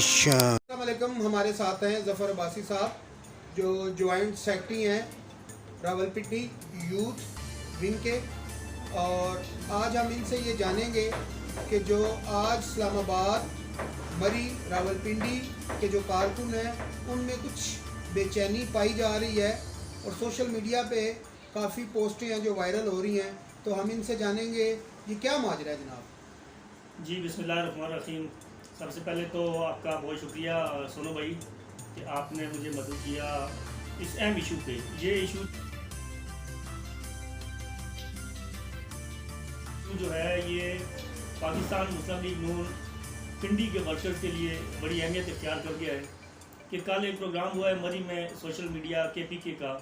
अस्सलामुअलैकुम। हमारे साथ हैं ज़फ़र अब्बासी साहब जो जॉइंट सेक्रेटरी हैं रावलपिंडी यूथ विंग के, और आज हम इनसे ये जानेंगे कि जो आज इस्लामाबाद मरी रावलपिंडी के जो कारकुन हैं उनमें कुछ बेचैनी पाई जा रही है और सोशल मीडिया पे काफ़ी पोस्टें हैं जो वायरल हो रही हैं, तो हम इनसे जानेंगे ये क्या माजरा है जनाब। जी बिस्मिल्लाहिर्रहमानिर्रहीम। सबसे पहले तो आपका बहुत शुक्रिया सोनू भाई कि आपने मुझे मदद किया इस अहम इशू पे। ये इशू जो है ये पाकिस्तान मुस्लिम लीग नून पिंडी के वर्कर्स के लिए बड़ी अहमियत इख्तियार कर गया है कि कल एक प्रोग्राम हुआ है मरी में सोशल मीडिया KPK का,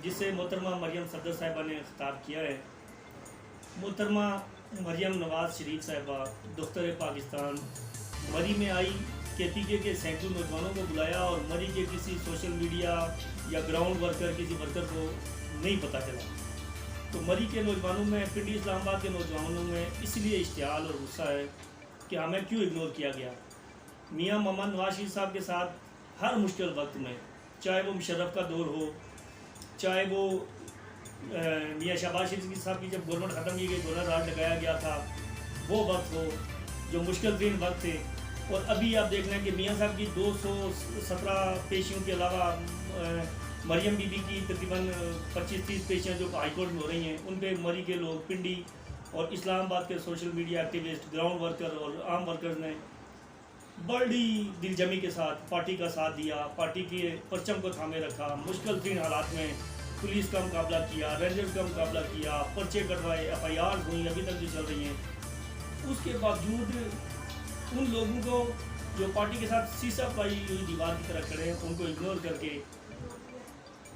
जिससे मोहतरमा मरियम सदर साहिबा ने खिताब किया है। मोहतरमा मरियम नवाज़ शरीफ साहिबा दफ्तर पाकिस्तान मरी में आई, KPK के सैकड़ों नौजवानों को बुलाया और मरी के किसी सोशल मीडिया या ग्राउंड वर्कर किसी वर्कर को नहीं पता चला। तो मरी के नौजवानों में, पिंडी इस्लामाबाद के नौजवानों में इसलिए इश्तियाल और गुस्सा है कि हमें क्यों इग्नोर किया गया। मियाँ मोहम्मद नवाज शरीफ साहब के साथ हर मुश्किल वक्त में, चाहे वो मुशर्रफ का दौर हो, चाहे वो मियाँ शहबाज शरीफ साहब की जब गवर्नमेंट ख़त्म की गई, गवर्नर राज लगाया गया था, वो वक्त हो जो मुश्किल तरीन वक्त थे। और अभी आप देख लें कि मियाँ साहब की 217 पेशियों के अलावा मरियम बीबी की तकरीबन 25-30 पेशियाँ जो हाई कोर्ट में हो रही हैं, उन पे मरी के लोग, पिंडी और इस्लामाबाद के social media activist, ground worker और आम वर्कर्स ने बड़ी दिलजमी के साथ पार्टी का साथ दिया, पार्टी के परचम को थामे रखा, मुश्किल तरीन हालात में पुलिस का मुकाबला किया, रेंजर्स का मुकाबला किया, पर्चे कटवाए, FIR हुई अभी तक जो चल रही हैं। उसके बावजूद उन लोगों को जो पार्टी के साथ शीशा पाई हुई दीवार की तरह खड़े हैं, उनको इग्नोर करके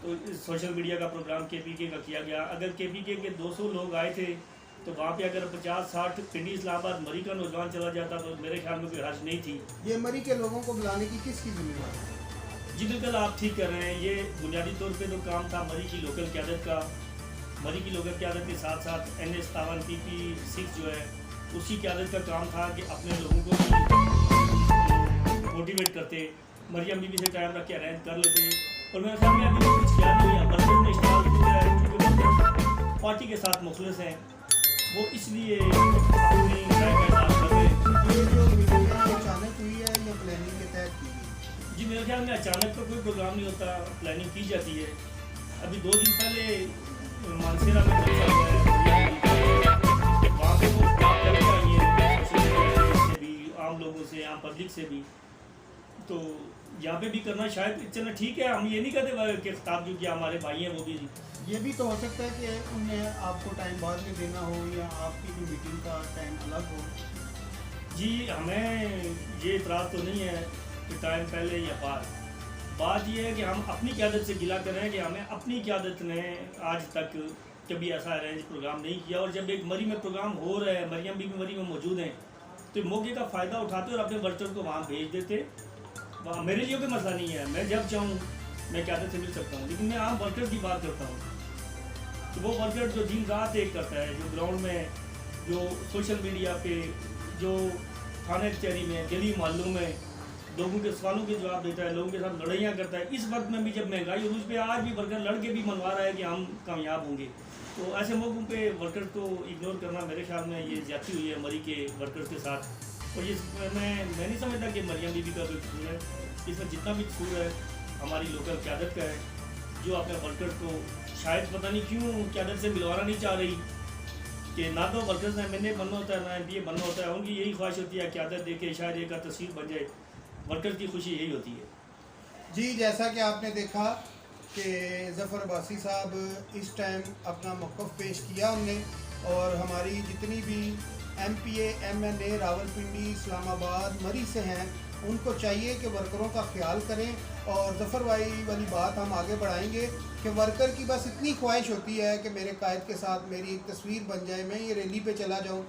तो सोशल मीडिया का प्रोग्राम KPK का किया गया। अगर KPK के 200 लोग आए थे तो वहाँ पे अगर 50-60 पिंडी इस्लामाबाद मरी का नौजवान चला जाता तो मेरे ख्याल में कोई हर्ज नहीं थी। ये मरी के लोगों को बुलाने की किसकी जिम्मेदारी है? जी बिल्कुल आप ठीक कर रहे हैं। ये बुनियादी तौर पे तो काम था मरी की लोकल क़यादत का। मरी की लोकल क़यादत के साथ साथ NS57 PP6 जो है उसकी क़यादत का काम था कि अपने लोगों को मोटिवेट करते, मरियम बीबी से टाइम रख के अरेंज कर लेते। और मेरे ख्याल में अभी कुछ ख्याल नहीं है, बर्तन में इस्तेमाल किया है क्योंकि पार्टी के साथ मुखलिस हैं, वो इसलिए अपनी राय का इज़हार कर रहे हैं। ये जो मीटिंग है अचानक हुई है या प्लानिंग के तहत की गई? जी मेरे ख्याल में अचानक तो कोई प्रोग्राम नहीं होता, प्लानिंग की जाती है। अभी 2 दिन पहले मानसेरा में जलसा हुआ है, वहाँ पे वो बात करके आई है से भी, आम लोगों से, आम पब्लिक से भी। तो यहाँ पे भी करना शायद चलना ठीक है। हम ये नहीं कहते कि खिताब जो किया हमारे भाई हैं वो भी। ये भी तो हो सकता है कि उन्हें आपको टाइम बाद में देना हो या आपकी भी मीटिंग का टाइम अलग हो। जी हमें ये इतराज़ तो नहीं है कि टाइम पहले या बाद। बात ये है कि हम अपनी क़यादत से गिला कर रहे हैं कि हमें अपनी क़यादत ने आज तक कभी ऐसा अरेंज प्रोग्राम नहीं किया। और जब एक मरी में प्रोग्राम हो रहा है, मरियम भी मरी में मौजूद हैं, तो मौके का फ़ायदा उठाते और अपने वर्कर्स को वहाँ भेज देते। मेरे लिए कोई मसला नहीं है, मैं जब चाहूँ मैं क़यादत से मिल सकता हूँ, लेकिन मैं आम वर्कर्स की बात करता हूँ। तो वो वर्कर जो दिन रात एक करता है, जो ग्राउंड में, जो सोशल मीडिया पे, जो थाने कचहरी में, गली मोहल्लों में लोगों के सवालों के जवाब देता है, लोगों के साथ लड़ाइयाँ करता है। इस वक्त में भी जब महंगाई और उस पर आज भी वर्कर लड़ के भी मनवा रहा है कि हम कामयाब होंगे, तो ऐसे मौक़ों पे वर्कर्स को इग्नोर करना मेरे ख्याल में ये ज़्यादती हुई है मरी के वर्कर्स के साथ। और ये मैं नहीं समझता कि मरियम बीबी का कोई कसूर है। इसमें जितना भी कसूर है हमारी लोकल क़यादत का है, जो अपने वर्कर्स को शायद पता नहीं क्यों क़यादत से मिलवाना नहीं चाह रही कि ना तो वर्कर्स ने MNA बनना होता है, ना MPA बनना होता है। उनकी यही ख्वाहिश होती है क़यादत दे के शायद एक तस्वीर बन जाए। वर्कर्स की खुशी यही होती है। जी जैसा कि आपने देखा कि ज़फ़र अब्बासी साहब इस टाइम अपना मौक़िफ़ पेश किया हमने, और हमारी जितनी भी MPA MNA रावलपिंडी इस्लामाबाद मरी से हैं उनको चाहिए कि वर्करों का ख्याल करें। और ज़फ़र भाई वाली बात हम आगे बढ़ाएंगे कि वर्कर की बस इतनी ख्वाहिश होती है कि मेरे कायद के साथ मेरी एक तस्वीर बन जाए, मैं ये रैली पे चला जाऊँ।